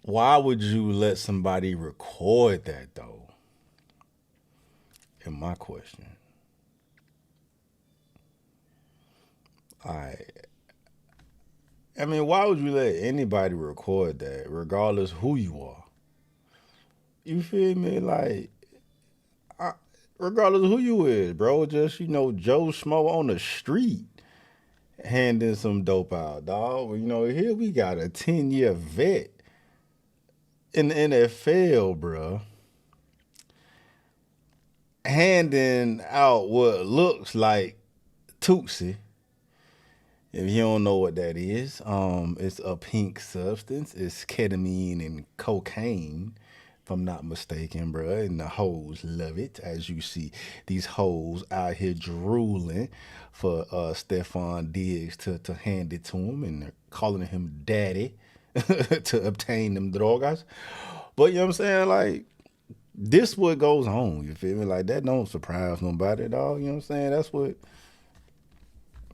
Why would you let somebody record that though? In my question. I mean, why would you let anybody record that, regardless who you are? You feel me? Like, I, regardless of who you is, bro. Just Joe Schmo on the street handing some dope out, dog. Here we got a 10-year vet in the NFL, bro, handing out what looks like Tootsie. If you don't know what that is, it's a pink substance. It's ketamine and cocaine, if I'm not mistaken, bruh. And the hoes love it, as you see these hoes out here drooling for Stephon Diggs to hand it to him, and they're calling him daddy to obtain them drogas. But you know what I'm saying? Like, this what goes on, you feel me? Like, that don't surprise nobody, dog. You know what I'm saying? That's what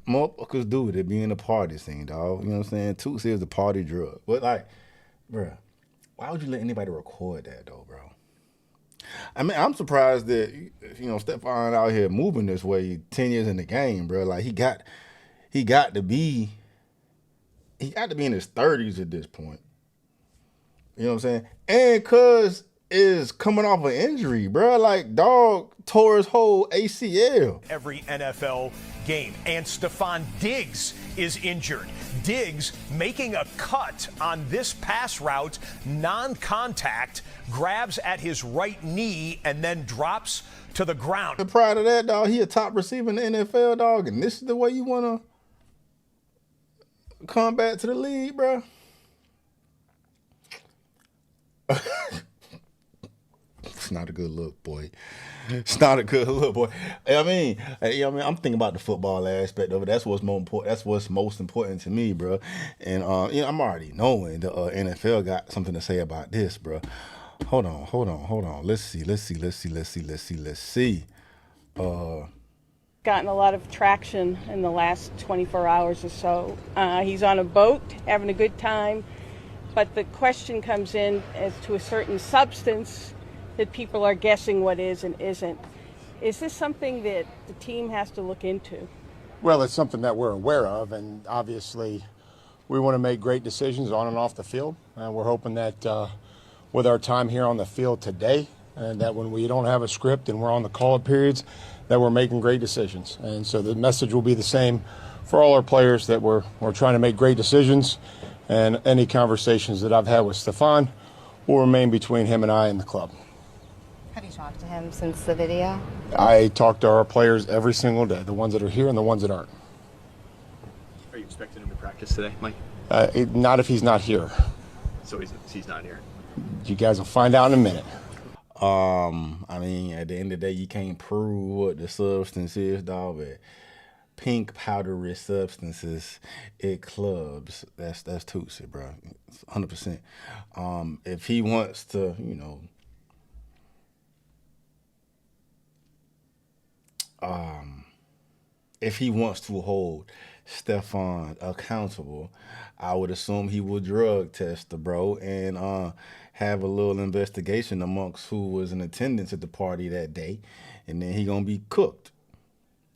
motherfuckers do. They be in the party scene, dog. You know what I'm saying? Tootsie is the party drug. But like, bruh, why would you let anybody record that though, bro? I mean, I'm surprised that Stephon out here moving this way 10 years in the game, bro. Like he got to be in his 30s at this point. You know what I'm saying? And cuz is coming off an injury, bro. Like, dog tore his whole ACL. Every NFL game. And Stephon Diggs is injured. Diggs making a cut on this pass route, non-contact, grabs at his right knee, and then drops to the ground. And prior to that, dog, he a top receiver in the NFL, dog, and this is the way you want to come back to the league, bro? It's not a good look, boy. It's not a good look, boy. I'm thinking about the football aspect of it. That's what's more important. That's what's most important to me, bro. And I'm already knowing the NFL got something to say about this, bro. Hold on. Let's see. Gotten a lot of traction in the last 24 hours or so. He's on a boat, having a good time. But the question comes in as to a certain substance that people are guessing what is and isn't. Is this something that the team has to look into? Well, it's something that we're aware of, and obviously we want to make great decisions on and off the field. And we're hoping that with our time here on the field today, and that when we don't have a script and we're on the call-up periods, that we're making great decisions. And so the message will be the same for all our players, that we're trying to make great decisions, and any conversations that I've had with Stephon will remain between him and I and the club. Have you talked to him since the video? I talk to our players every single day, the ones that are here and the ones that aren't. Are you expecting him to practice today, Mike? Not if he's not here. So he's not here. You guys will find out in a minute. I mean, at the end of the day, you can't prove what the substance is, dog. But pink powdery substances at clubs, that's Tootsie, bro. 100%. If he wants to, if he wants to hold Stephon accountable, I would assume he would drug test the bro and have a little investigation amongst who was in attendance at the party that day, and then he gonna be cooked,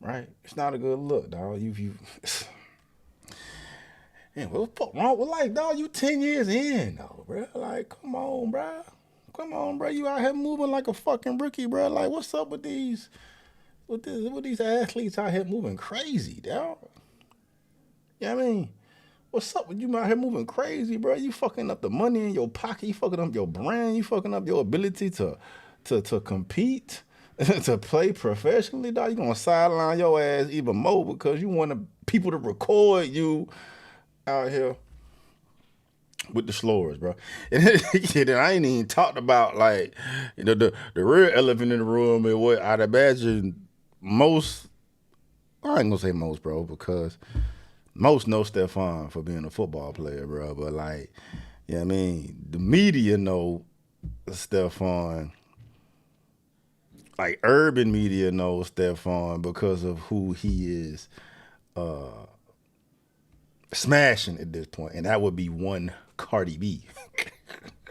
right? It's not a good look, dog. Man, what the fuck wrong with, like, dog? You 10 years in, though, bro. Like, come on, bro. You out here moving like a fucking rookie, bro. Like, what's up with these? With these athletes out here moving crazy, dog? You know what I mean? What's up with you out here moving crazy, bro? You fucking up the money in your pocket. You fucking up your brand. You fucking up your ability to compete, to play professionally, dog. You gonna sideline your ass even more because you want people to record you out here with the slurs, bro. And then I ain't even talked about, like, the real elephant in the room and what I'd imagine most, I ain't gonna say most, bro, because most know Stephon for being a football player, bro. But, like, you know what I mean? The media know Stephon. Like, urban media knows Stephon because of who he is smashing at this point. And that would be one Cardi B.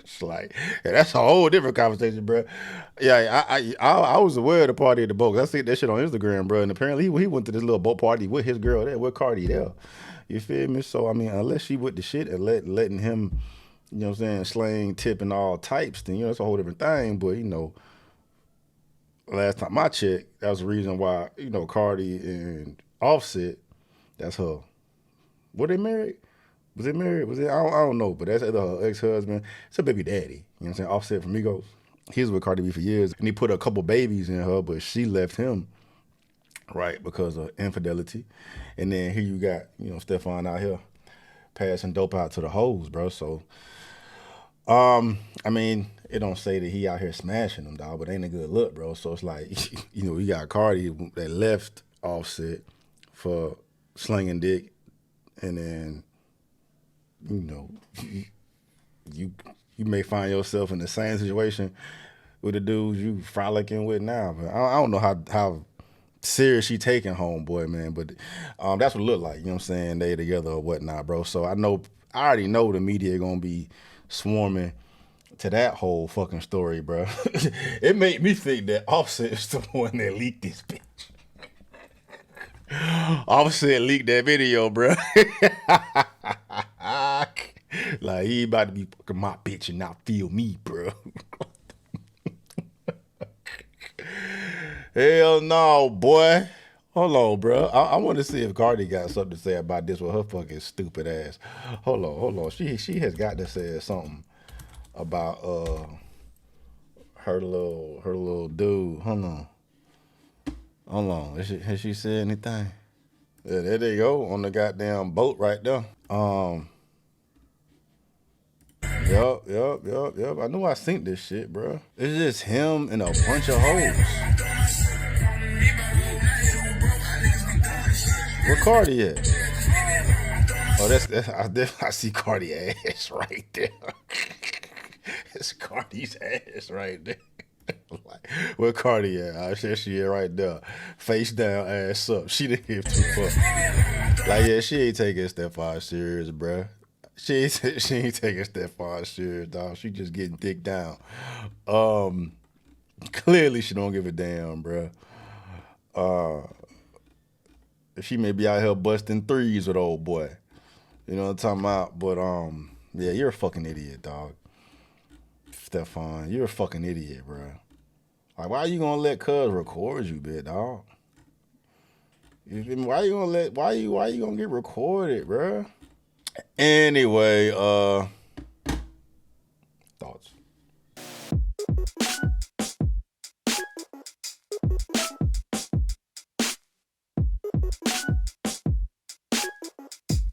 It's like, yeah, that's a whole different conversation, bro. Yeah, I was aware of the party at the boat. I see that shit on Instagram, bro. And apparently he went to this little boat party with his girl there, with Cardi there. You feel me? So I mean, unless she with the shit and letting him, you know what I'm saying, slang, tip, and all types, then it's a whole different thing. But last time I checked, that was the reason why Cardi and Offset, that's her. Were they married? Was they married? Was it? I don't know, but that's her ex-husband. It's her baby daddy. You know what I'm saying? Offset from Migos. He was with Cardi B for years, and he put a couple babies in her, but she left him, right, because of infidelity. And then here you got, Stefan out here passing dope out to the hoes, bro. So, I mean, it don't say that he out here smashing them, dog, but ain't a good look, bro. So it's like, you got Cardi that left Offset for slinging dick, and then, you may find yourself in the same situation with the dudes you frolicking with now. But I don't know how serious she taking homeboy, man. But that's what it look like. You know what I'm saying? They together or whatnot, bro. So I already know the media gonna be swarming to that whole fucking story, bro. It made me think that Offset is the one that leaked this bitch. Offset leaked that video, bro. Like, he about to be fucking my bitch and not feel me, bro. Hell no, boy. Hold on, bro. I want to see if Cardi got something to say about this with her fucking stupid ass. Hold on. She has got to say something about her little dude. Hold on. Has she said anything? Yeah, there they go on the goddamn boat right there. Yup. I knew I synced this shit, bro. It's just him and a bunch of hoes. Where Cardi at? Oh, I see Cardi ass right there. It's Cardi's ass right there. Like, where Cardi at? I said she right there. Face down, ass up. She didn't give two fuck. Like, yeah, she ain't taking Stefan serious, bruh. She ain't taking Stefan serious, dog. She just getting dick down. Clearly she don't give a damn, bruh. She may be out here busting threes with old boy. You know what I'm talking about? But yeah, you're a fucking idiot, dog. Stefan, you're a fucking idiot, bro. Like, why are you gonna let Cuz record you, bitch, dog? Why you gonna get recorded, bro? Anyway,